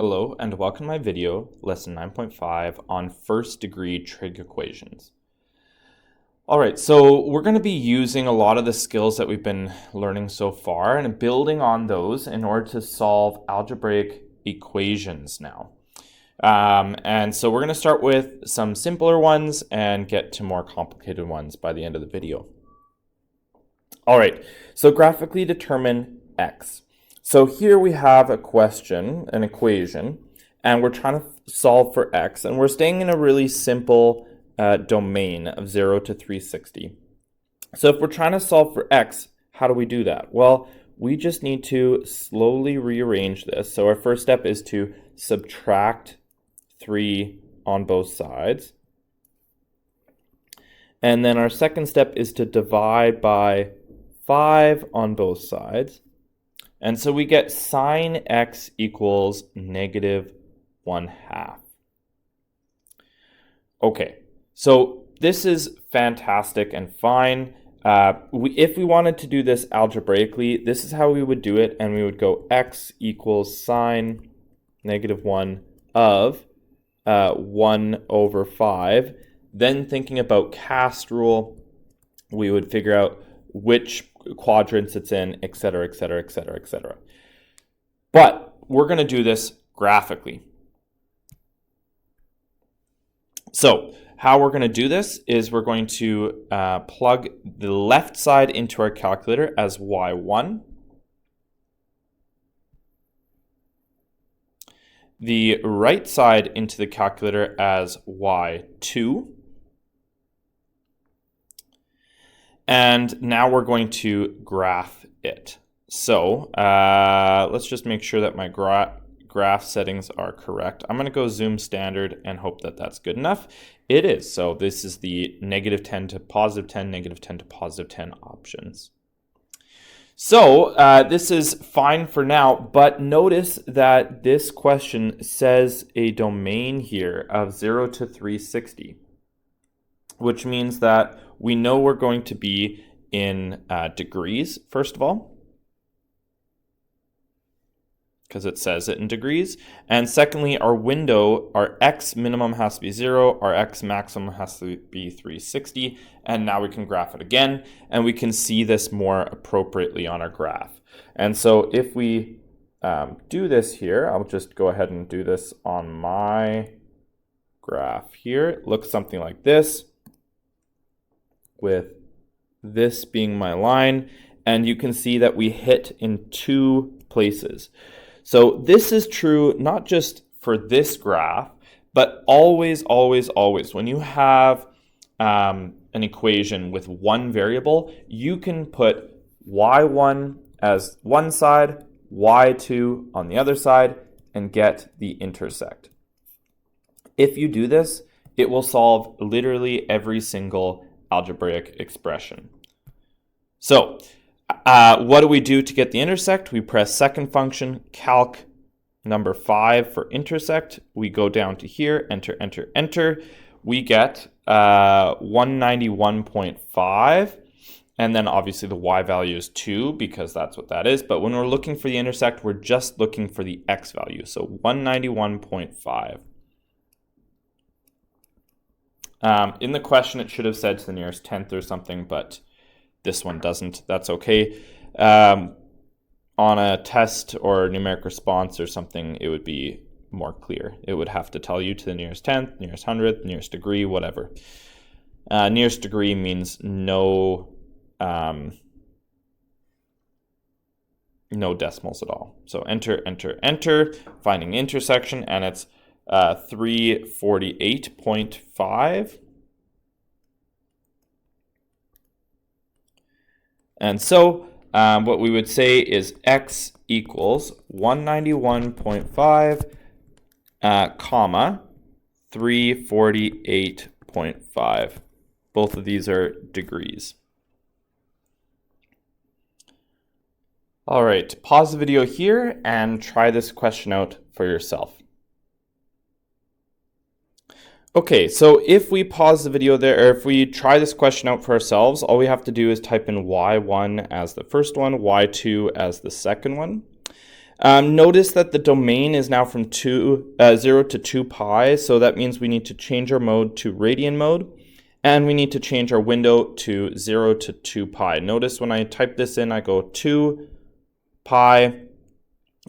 Hello and welcome to my video, lesson 9.5 on first degree trig equations. Alright, so we're going to be using a lot of the skills that we've been learning so far and building on those in order to solve algebraic equations now. And so we're going to start with some simpler ones and get to more complicated ones by the end of the video. Alright, so graphically determine x. So here we have a question, an equation, and we're trying to solve for x, and we're staying in a really simple domain of 0 to 360. So if we're trying to solve for x, how do we do that? Well, we just need to slowly rearrange this. So our first step is to subtract 3 on both sides. And then our second step is to divide by 5 on both sides. And so we get sine x equals negative 1/2. Okay, so this is fantastic and fine. If we wanted to do this algebraically, this is how we would do it, and we would go x equals sine negative 1 of 1 over 5. Then thinking about cast rule, we would figure out which quadrants it's in, etc., etc., etc., etc. But we're going to do this graphically. So how we're going to do this is we're going to plug the left side into our calculator as y1, the right side into the calculator as y2, and now we're going to graph it. So let's just make sure that my graph settings are correct. I'm going to go zoom standard and hope that that's good enough. It is. So this is the negative 10 to positive 10, negative 10 to positive 10 options. So this is fine for now, but notice that this question says a domain here of 0 to 360, which means that we know we're going to be in degrees, first of all, because it says it in degrees. And secondly, our window, our x minimum has to be 0, our x maximum has to be 360, and now we can graph it again, and we can see this more appropriately on our graph. And so if we do this here, I'll just go ahead and do this on my graph here. It looks something like this, with this being my line, and you can see that we hit in 2 places. So this is true not just for this graph, but always, always, always. When you have an equation with one variable, you can put y1 as one side, y2 on the other side, and get the intersect. If you do this, it will solve literally every single algebraic expression. So what do we do to get the intersect? We press second function, calc number 5 for intersect. We go down to here, enter, enter, enter. We get 191.5, and then obviously the y value is 2 because that's what that is. But when we're looking for the intersect, we're just looking for the x value. So 191.5. In the question, it should have said to the nearest tenth or something, but this one doesn't. That's okay. On a test or numeric response or something, it would be more clear. It would have to tell you to the nearest tenth, nearest hundredth, nearest degree, whatever. Nearest degree means no decimals at all. So enter, enter, enter, finding intersection, and it's 348.5. And so what we would say is x equals 191.5, comma, 348.5. Both of these are degrees. All right, pause the video here and try this question out for yourself. Okay, so if we pause the video there, or if we try this question out for ourselves, all we have to do is type in y1 as the first one, y2 as the second one. Notice that the domain is now from 0 to 2 pi, so that means we need to change our mode to radian mode, and we need to change our window to 0 to 2 pi. Notice when I type this in, I go 2 pi,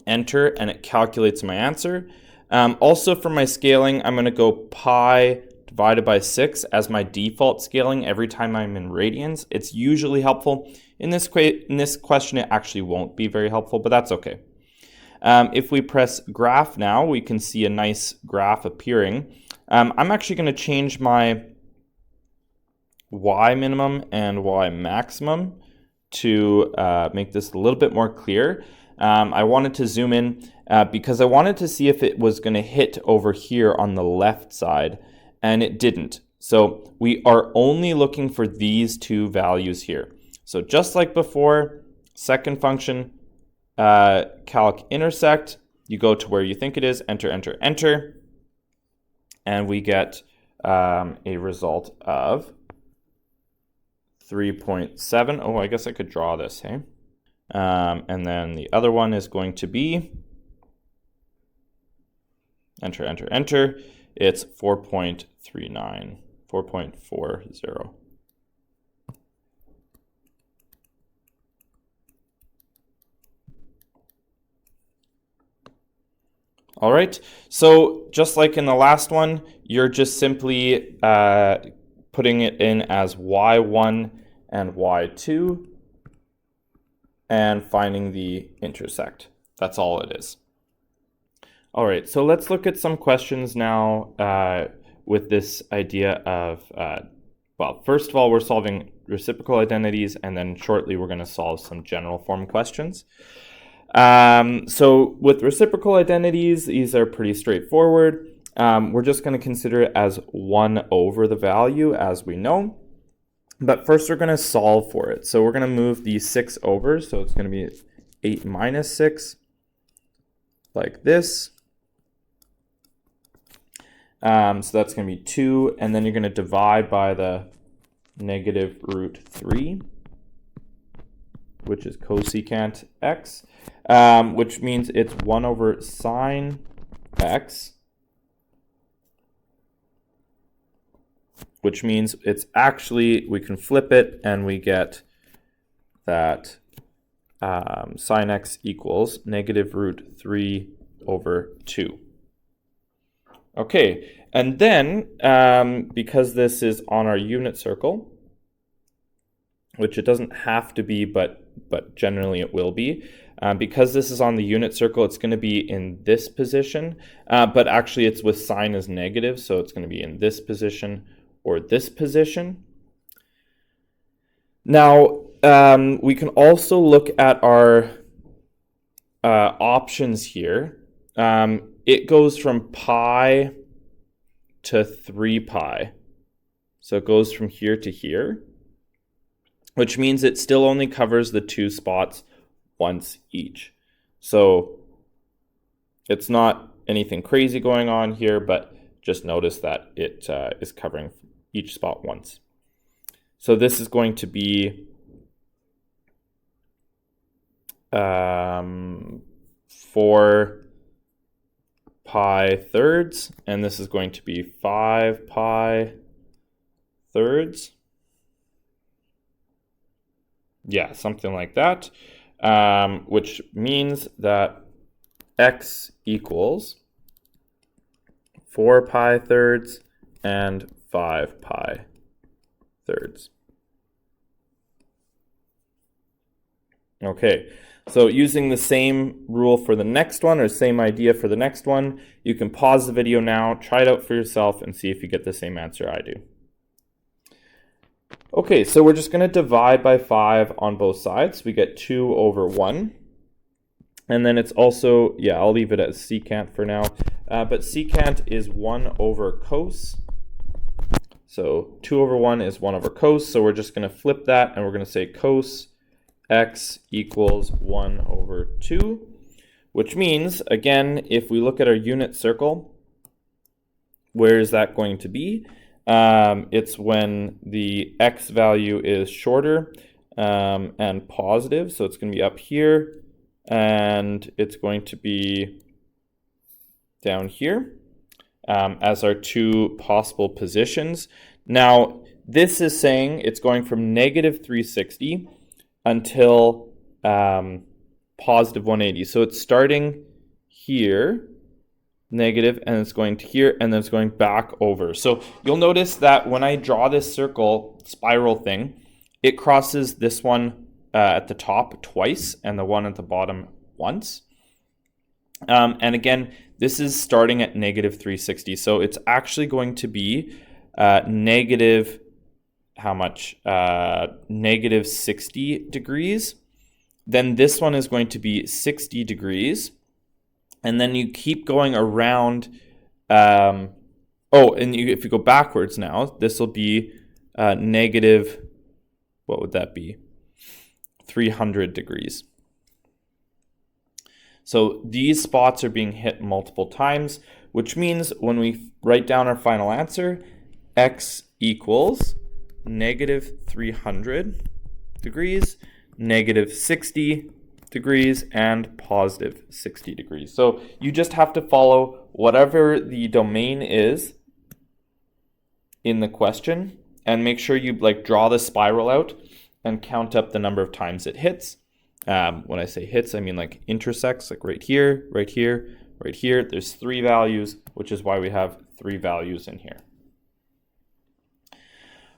enter, and it calculates my answer. Also for my scaling, I'm going to go pi divided by 6 as my default scaling every time I'm in radians. It's usually helpful. In this question, it actually won't be very helpful, but that's okay. If we press graph now, we can see a nice graph appearing. I'm actually going to change my y minimum and y maximum to make this a little bit more clear. I wanted to zoom in because I wanted to see if it was going to hit over here on the left side, and it didn't. So we are only looking for these two values here. So just like before, second function, calc intersect, you go to where you think it is, enter, enter, enter, and we get a result of 3.7. Oh, I guess I could draw this, hey? And then the other one is going to be, enter, enter, enter, it's 4.39, 4.40. All right, so just like in the last one, you're just simply putting it in as y1 and y2 and finding the intersect. That's all it is. All right, so let's look at some questions now with this idea of, well, first of all, we're solving reciprocal identities, and then shortly we're going to solve some general form questions. So with reciprocal identities, these are pretty straightforward. We're just going to consider it as 1 over the value, as we know. But first we're going to solve for it. So we're going to move the 6 over, so it's going to be 8 minus 6, like this. So that's going to be 2, and then you're going to divide by the negative root 3, which is cosecant x, which means it's 1 over sine x, which means it's actually, we can flip it and we get that sine x equals negative root 3 over 2. Okay, and then because this is on our unit circle, which it doesn't have to be, but generally it will be, because this is on the unit circle, it's going to be in this position, but actually it's with sign as negative, so it's going to be in this position or this position. Now, we can also look at our options here. It goes from pi to 3 pi. So it goes from here to here, which means it still only covers the 2 spots once each. So it's not anything crazy going on here, but just notice that it is covering each spot once. So this is going to be 4 pi thirds, and this is going to be 5 pi thirds. Yeah, something like that, which means that x equals 4 pi thirds and 5 pi thirds. Okay, so using the same rule for the next one, or same idea for the next one, you can pause the video now, try it out for yourself, and see if you get the same answer I do. Okay, so we're just going to divide by 5 on both sides. We get 2 over 1. And then it's also, yeah, I'll leave it as secant for now. But secant is 1 over cos. So 2 over 1 is 1 over cos. So we're just going to flip that, and we're going to say cos x equals 1 over 2. Which means, again, if we look at our unit circle, where is that going to be? It's when the x value is shorter and positive, so it's going to be up here, and it's going to be down here as our two possible positions. Now, this is saying it's going from negative 360 until positive 180. So it's starting here, negative, and it's going to here, and then it's going back over. So you'll notice that when I draw this circle spiral thing, it crosses this one at the top twice and the one at the bottom once. And again, this is starting at negative 360. So it's actually going to be negative, how much? Negative 60 degrees. Then this one is going to be 60 degrees. And then you keep going around. And if you go backwards now, this will be negative, what would that be? 300 degrees. So these spots are being hit multiple times, which means when we write down our final answer, x equals negative 300 degrees, negative 60 degrees, and positive 60 degrees. So you just have to follow whatever the domain is in the question and make sure you draw the spiral out and count up the number of times it hits. When I say hits, I mean intersects, right here, right here, right here. There's 3 values, which is why we have 3 values in here.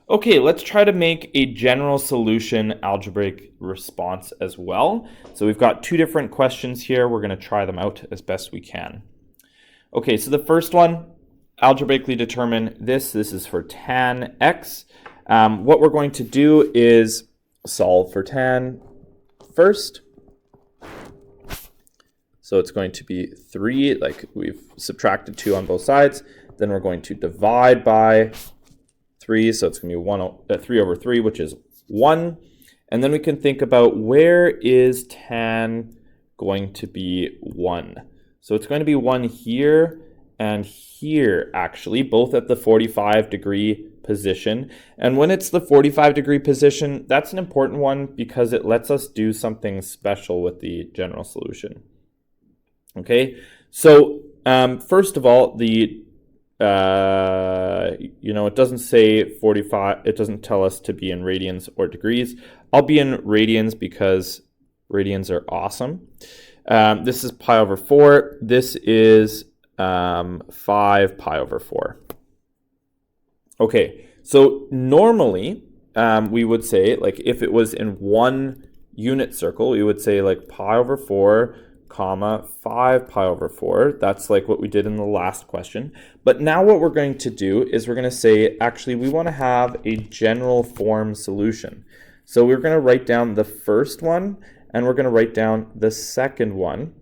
Okay, let's try to make a general solution algebraic response as well. So we've got 2 different questions here. We're going to try them out as best we can. Okay, so the first one, algebraically determine this. This is for tan x. What we're going to do is solve for tan first. So it's going to be 3, we've subtracted 2 on both sides. Then we're going to divide by 3, so it's going to be 3 over 3, which is 1. And then we can think about where is tan going to be 1. So it's going to be 1 here and here, actually, both at the 45-degree position. And when it's the 45-degree position, that's an important one because it lets us do something special with the general solution. Okay, so first of all, it doesn't say 45, it doesn't tell us to be in radians or degrees. I'll be in radians because radians are awesome. This is pi over 4. This is 5 pi over 4. Okay, so normally we would say, if it was in one unit circle, we would say pi over 4, comma 5 pi over 4. That's what we did in the last question. But now what we're going to do is we're going to say, actually, we want to have a general form solution. So we're going to write down the first one, and we're going to write down the second one.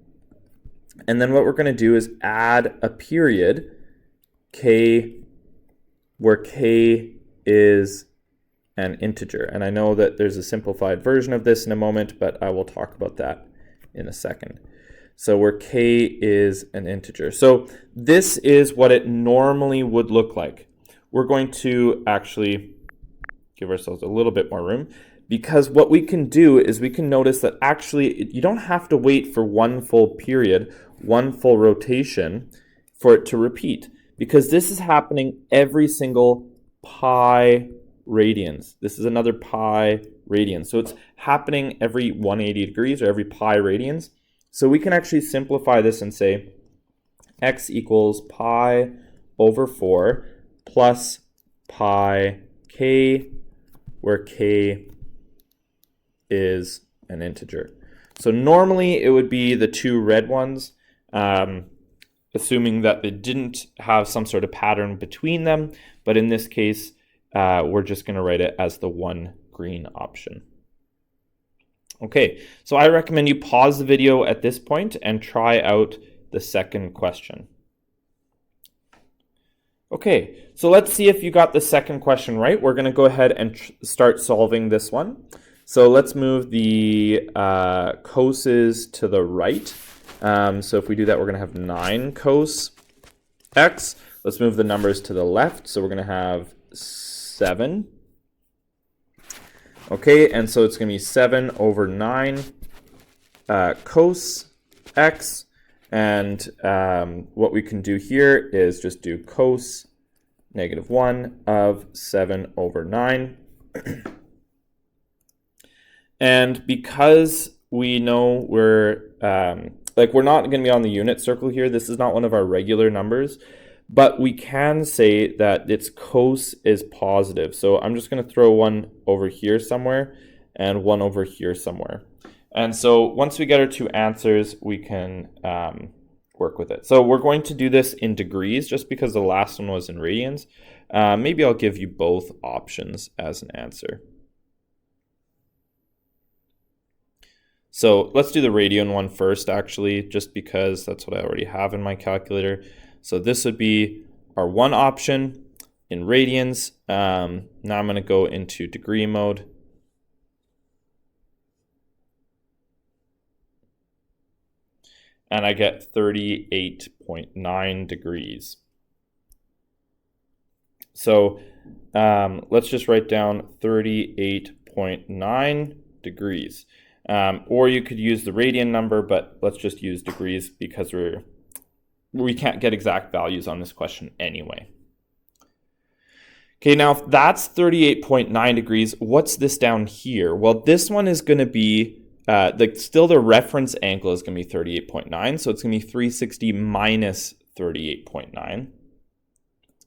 And then what we're going to do is add a period, k, where k is an integer. And I know that there's a simplified version of this in a moment, but I will talk about that in a second. So where k is an integer. So this is what it normally would look like. We're going to actually give ourselves a little bit more room, because what we can do is we can notice that actually you don't have to wait for one full period, one full rotation for it to repeat, because this is happening every single pi radians. This is another pi radian. So it's happening every 180 degrees or every pi radians. So we can actually simplify this and say x equals pi over 4 plus pi k, where k is an integer. So normally it would be the 2 red ones, assuming that they didn't have some sort of pattern between them. But in this case, we're just going to write it as the 1 green option. Okay, so I recommend you pause the video at this point and try out the second question. Okay, so let's see if you got the second question right. We're going to go ahead and start solving this one. So let's move the coses to the right. So if we do that, we're going to have 9 cos x. Let's move the numbers to the left. So we're going to have 7. Okay, and so it's going to be 7 over 9 cos x, and what we can do here is just do cos -1 of 7 over 9. And because we know we're not going to be on the unit circle here, this is not one of our regular numbers, but we can say that its cos is positive. So I'm just going to throw one over here somewhere and one over here somewhere. And so once we get our two answers, we can work with it. So we're going to do this in degrees just because the last one was in radians. Maybe I'll give you both options as an answer. So let's do the radian one first, actually, just because that's what I already have in my calculator. So this would be our one option in radians. Now I'm going to go into degree mode. And I get 38.9 degrees. So let's just write down 38.9 degrees. Or you could use the radian number, but let's just use degrees because we can't get exact values on this question anyway. Okay, now if that's 38.9 degrees, what's this down here? Well, this one is going to be, still the reference angle is going to be 38.9, so it's going to be 360 minus 38.9.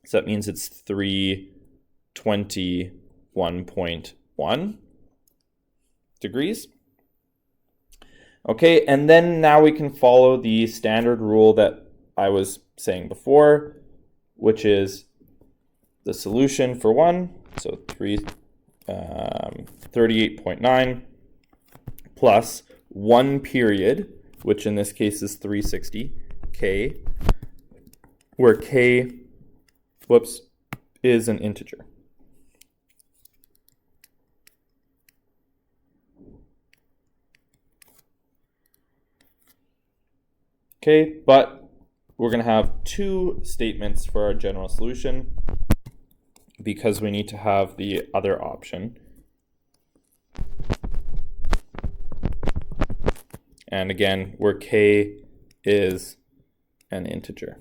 So that means it's 321.1 degrees. Okay, and then now we can follow the standard rule that I was saying before, which is the solution for 1, so 38.9 plus 1 period, which in this case is 360, k, where k, is an integer. Okay, but we're going to have two statements for our general solution because we need to have the other option. And again, where k is an integer.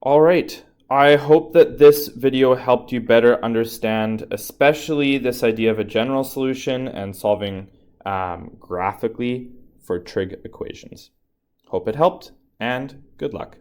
All right. I hope that this video helped you better understand, especially this idea of a general solution and solving graphically for trig equations. Hope it helped, and good luck.